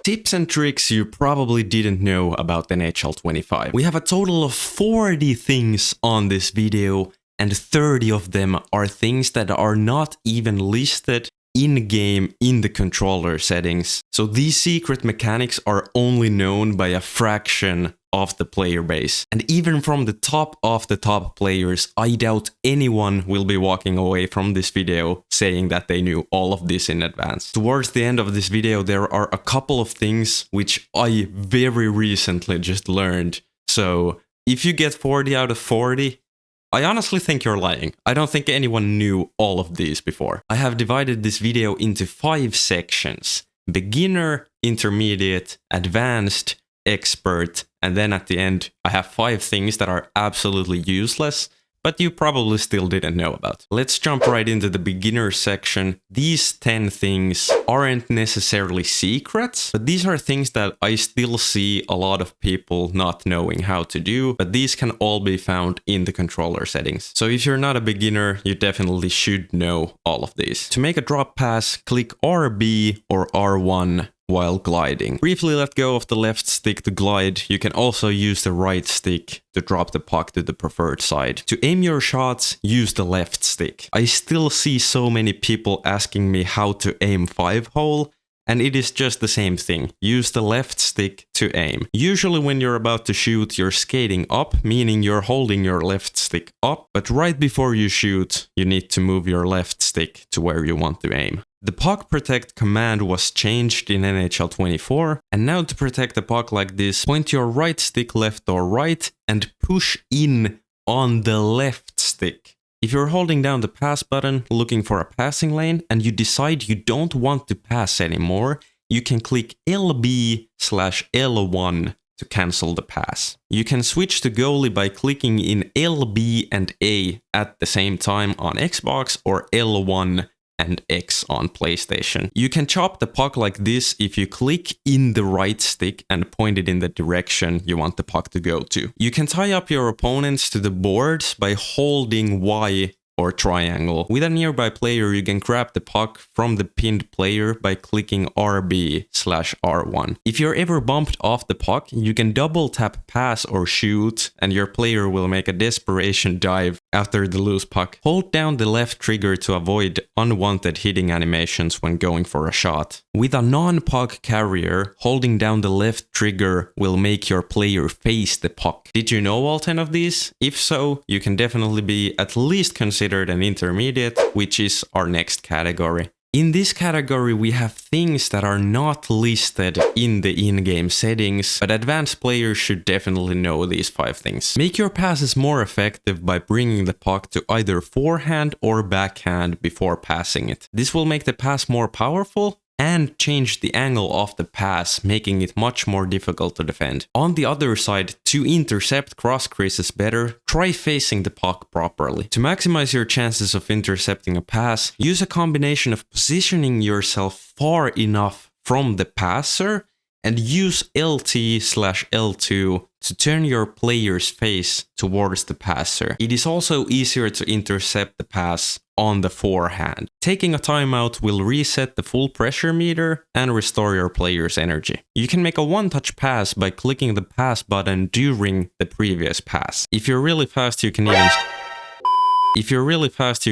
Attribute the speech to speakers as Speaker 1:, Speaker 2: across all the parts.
Speaker 1: Tips and tricks you probably didn't know about NHL 25. We have a total of 40 things on this video, and 30 of them are things that are not even listed in-game in the controller settings. So these secret mechanics are only known by a fraction of the player base. And even from the top of the top players, I doubt anyone will be walking away from this video saying that they knew all of this in advance. Towards the end of this video, there are a couple of things which I very recently just learned. So if you get 40 out of 40, I honestly think you're lying. I don't think anyone knew all of these before. I have divided this video into 5 sections: beginner, intermediate, advanced, expert, and then at the end I have 5 things that are absolutely useless, but you probably still didn't know about. Let's jump right into the beginner section. These 10 things aren't necessarily secrets, but these are things that I still see a lot of people not knowing how to do, but these can all be found in the controller settings. So if you're not a beginner, you definitely should know all of these. To make a drop pass, click RB or R1 while gliding. Briefly let go of the left stick to glide. You can also use the right stick to drop the puck to the preferred side. To aim your shots, use the left stick. I still see so many people asking me how to aim 5-hole, and it is just the same thing. Use the left stick to aim. Usually when you're about to shoot, you're skating up, meaning you're holding your left stick up, but right before you shoot, you need to move your left stick to where you want to aim. The puck protect command was changed in NHL 24, and now to protect the puck like this, point your right stick left or right and push in on the left stick. If you're holding down the pass button looking for a passing lane and you decide you don't want to pass anymore, you can click LB/L1 to cancel the pass. You can switch to goalie by clicking in LB and A at the same time on Xbox, or L1 and X on PlayStation. You can chop the puck like this if you click in the right stick and point it in the direction you want the puck to go to. You can tie up your opponents to the boards by holding Y or triangle. With a nearby player, you can grab the puck from the pinned player by clicking RB/R1. If you're ever bumped off the puck, you can double tap pass or shoot, and your player will make a desperation dive after the loose puck. Hold down the left trigger to avoid unwanted hitting animations when going for a shot. With a non-puck carrier, holding down the left trigger will make your player face the puck. Did you know all 10 of these? If so, you can definitely be at least considered an intermediate, which is our next category. In this category, we have things that are not listed in the in-game settings, but advanced players should definitely know these 5 things. Make your passes more effective by bringing the puck to either forehand or backhand before passing it. This will make the pass more powerful and change the angle of the pass, making it much more difficult to defend. On the other side, to intercept cross creases better, try facing the puck properly. To maximize your chances of intercepting a pass, use a combination of positioning yourself far enough from the passer and use LT/L2 to turn your player's face towards the passer. It is also easier to intercept the pass on the forehand. Taking a timeout will reset the full pressure meter and restore your player's energy. You can make a one-touch pass by clicking the pass button during the previous pass. If you're really fast, you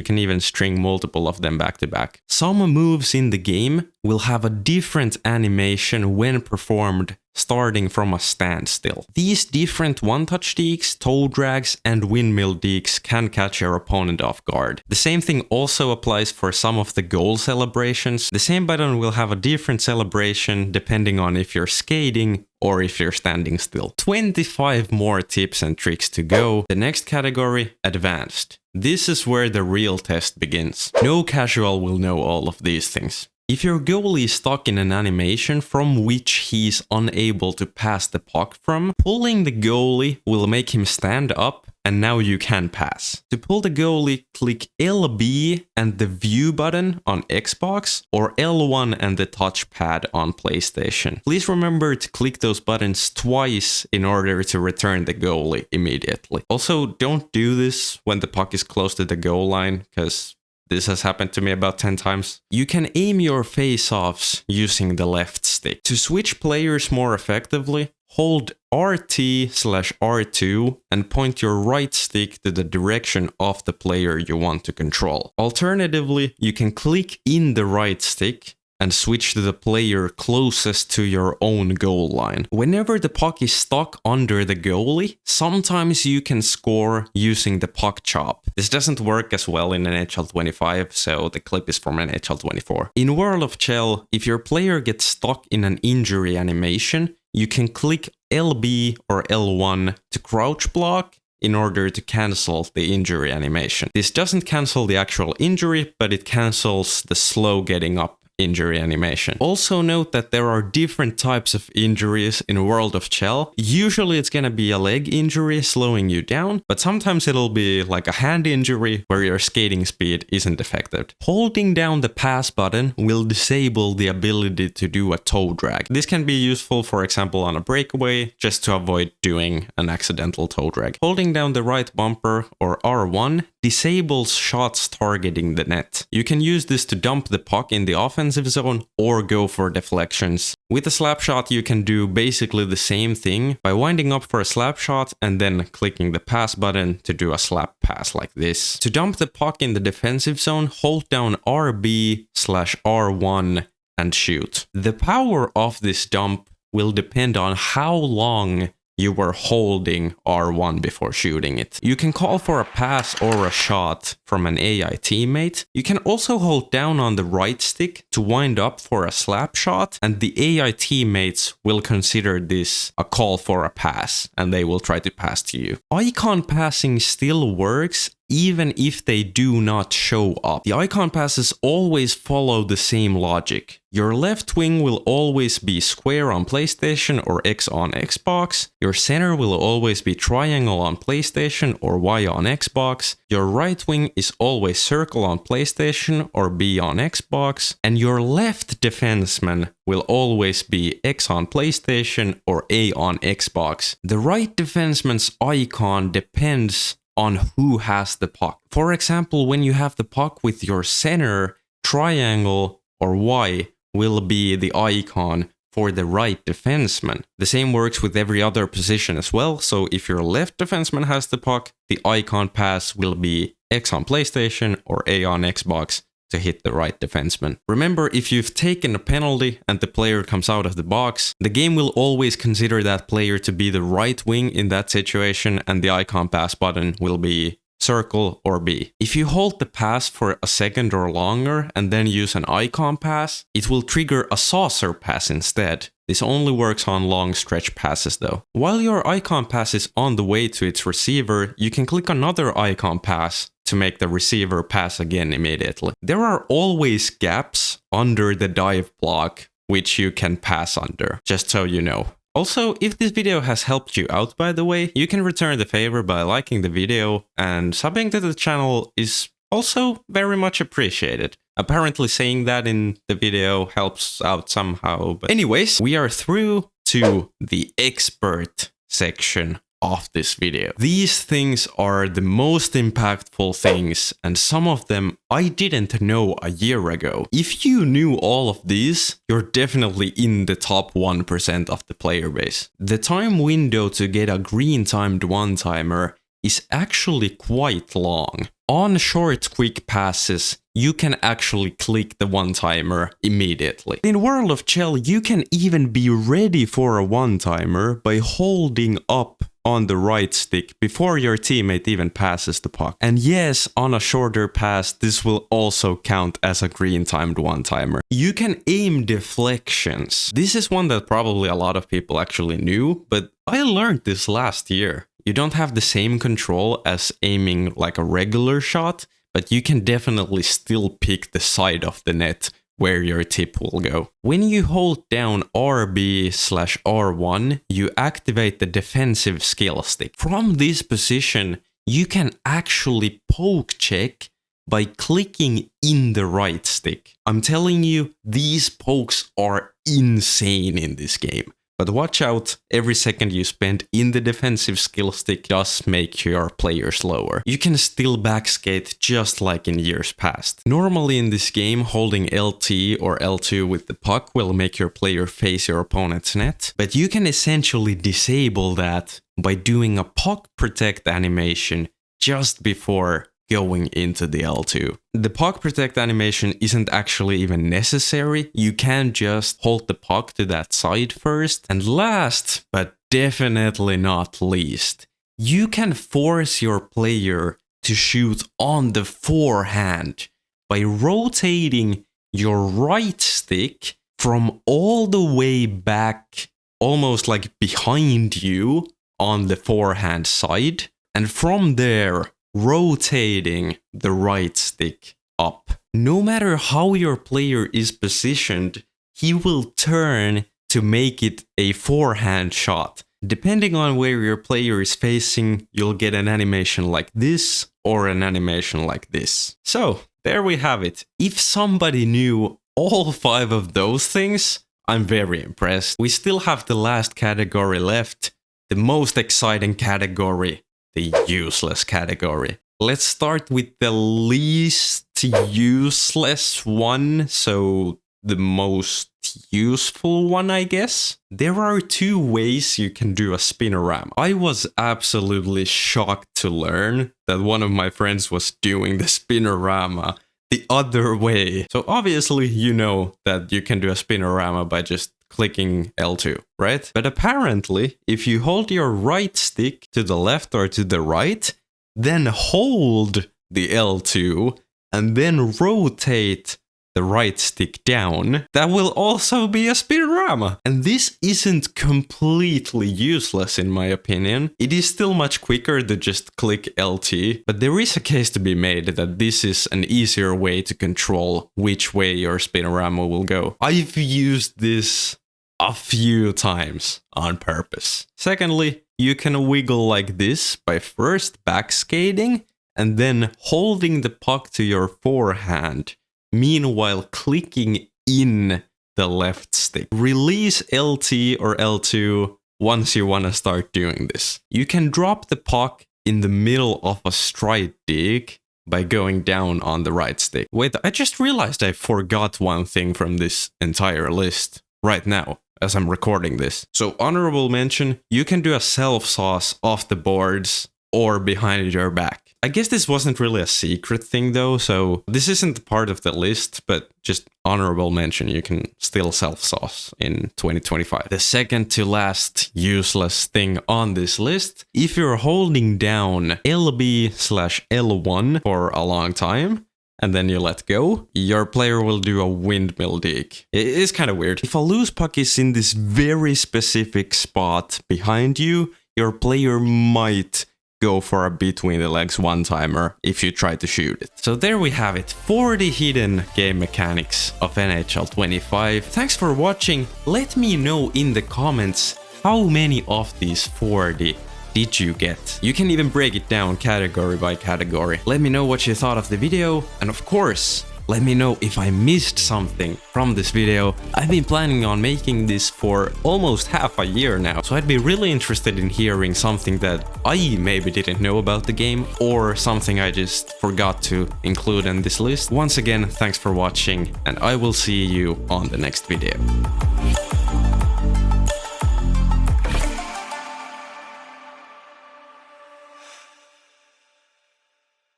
Speaker 1: can even string multiple of them back to back. Some moves in the game will have a different animation when performed starting from a standstill. These different one-touch dekes, toe drags, and windmill dekes can catch your opponent off guard. The same thing also applies for some of the goal celebrations. The same button will have a different celebration depending on if you're skating or if you're standing still. 25 more tips and tricks to go. The next category, advanced. This is where the real test begins. No casual will know all of these things. If your goalie is stuck in an animation from which he's unable to pass the puck from, pulling the goalie will make him stand up and now you can pass. To pull the goalie, click LB and the view button on Xbox or L1 and the touchpad on PlayStation. Please remember to click those buttons twice in order to return the goalie immediately. Also, don't do this when the puck is close to the goal line, because This has happened to me about 10 times. You can aim your face-offs using the left stick. To switch players more effectively, hold RT/R2 and point your right stick to the direction of the player you want to control. Alternatively, you can click in the right stick and switch to the player closest to your own goal line. Whenever the puck is stuck under the goalie, sometimes you can score using the puck chop. This doesn't work as well in NHL 25, so the clip is from NHL 24. In World of Chel, if your player gets stuck in an injury animation, you can click LB or L1 to crouch block in order to cancel the injury animation. This doesn't cancel the actual injury, but it cancels the slow getting up injury animation. Also note that there are different types of injuries in World of Chel. Usually it's gonna be a leg injury slowing you down, but sometimes it'll be like a hand injury where your skating speed isn't affected. Holding down the pass button will disable the ability to do a toe drag. This can be useful, for example, on a breakaway, just to avoid doing an accidental toe drag. Holding down the right bumper or R1 disables shots targeting the net. You can use this to dump the puck in the offensive zone or go for deflections. With a slap shot, you can do basically the same thing by winding up for a slap shot and then clicking the pass button to do a slap pass like this. To dump the puck in the defensive zone, hold down RB/R1 and shoot. The power of this dump will depend on how long you were holding R1 before shooting it. You can call for a pass or a shot from an AI teammate. You can also hold down on the right stick to wind up for a slap shot, and the AI teammates will consider this a call for a pass, and they will try to pass to you. Icon passing still works even if they do not show up. The icon passes always follow the same logic. Your left wing will always be square on PlayStation or X on Xbox. Your center will always be triangle on PlayStation or Y on Xbox. Your right wing is always circle on PlayStation or B on Xbox. And your left defenseman will always be X on PlayStation or A on Xbox. The right defenseman's icon depends on who has the puck. For example, when you have the puck with your center, triangle or Y will be the icon for the right defenseman. The same works with every other position as well, so if your left defenseman has the puck, the icon pass will be X on PlayStation or A on Xbox to hit the right defenseman. Remember, if you've taken a penalty and the player comes out of the box, the game will always consider that player to be the right wing in that situation, and the icon pass button will be circle or B. If you hold the pass for a second or longer and then use an icon pass, it will trigger a saucer pass instead. This only works on long stretch passes though. While your icon pass is on the way to its receiver, you can click another icon pass to make the receiver pass again immediately. There are always gaps under the dive block which you can pass under, just so you know. Also, if this video has helped you out, by the way, you can return the favor by liking the video, and subbing to the channel is also very much appreciated. Apparently saying that in the video helps out somehow, but anyways, we are through to the expert section of this video. These things are the most impactful things, and some of them I didn't know a year ago. If you knew all of these, you're definitely in the top 1% of the player base. The time window to get a green timed one-timer is actually quite long. On short quick passes, you can actually click the one-timer immediately. In World of Chel, you can even be ready for a one-timer by holding up on the right stick before your teammate even passes the puck. And yes, on a shorter pass, this will also count as a green timed one-timer. You can aim deflections. This is one that probably a lot of people actually knew, but I learned this last year. You don't have the same control as aiming like a regular shot, but you can definitely still pick the side of the net where your tip will go. When you hold down RB/R1, you activate the defensive skill stick. From this position, you can actually poke check by clicking in the right stick. I'm telling you, these pokes are insane in this game. But watch out, every second you spend in the defensive skill stick does make your player slower. You can still backskate just like in years past. Normally in this game, holding LT or L2 with the puck will make your player face your opponent's net, but you can essentially disable that by doing a puck protect animation just before going into the L2. The puck protect animation isn't actually even necessary. You can just hold the puck to that side first. And last, but definitely not least, you can force your player to shoot on the forehand by rotating your right stick from all the way back, almost like behind you on the forehand side. And from there, rotating the right stick up. No matter how your player is positioned, he will turn to make it a forehand shot. Depending on where your player is facing, you'll get an animation like this or an animation like this. So, there we have it. If somebody knew all 5 of those things, I'm very impressed. We still have the last category left, the most exciting category, the useless category. Let's start with the least useless one, so the most useful one, I guess. There are 2 ways you can do a spinorama. I was absolutely shocked to learn that one of my friends was doing the spinorama the other way. So obviously you know that you can do a spinorama by just clicking L2, right? But apparently, if you hold your right stick to the left or to the right, then hold the L2 and then rotate the right stick down, that will also be a spinorama. And this isn't completely useless in my opinion. It is still much quicker to just click LT, but there is a case to be made that this is an easier way to control which way your spinorama will go. I've used this a few times on purpose. Secondly, you can wiggle like this by first backskating and then holding the puck to your forehand, meanwhile clicking in the left stick. Release LT or L2 once you want to start doing this. You can drop the puck in the middle of a stride dig by going down on the right stick. Wait, I just realized I forgot one thing from this entire list right now as I'm recording this. So honorable mention, you can do a self-sauce off the boards or behind your back. I guess this wasn't really a secret thing though, so this isn't part of the list, but just honorable mention, you can still self-sauce in 2025. The second to last useless thing on this list, if you're holding down LB/L1 for a long time, and then you let go, your player will do a windmill dig. It is kind of weird. If a loose puck is in this very specific spot behind you, your player might go for a between the legs one-timer if you try to shoot it. So there we have it, 40 hidden game mechanics of NHL 25. Thanks for watching. Let me know in the comments how many of these 40 did you get? You can even break it down category by category. Let me know what you thought of the video, and of course, let me know if I missed something from this video. I've been planning on making this for almost half a year now, so I'd be really interested in hearing something that I maybe didn't know about the game, or something I just forgot to include in this list. Once again, thanks for watching, and I will see you on the next video.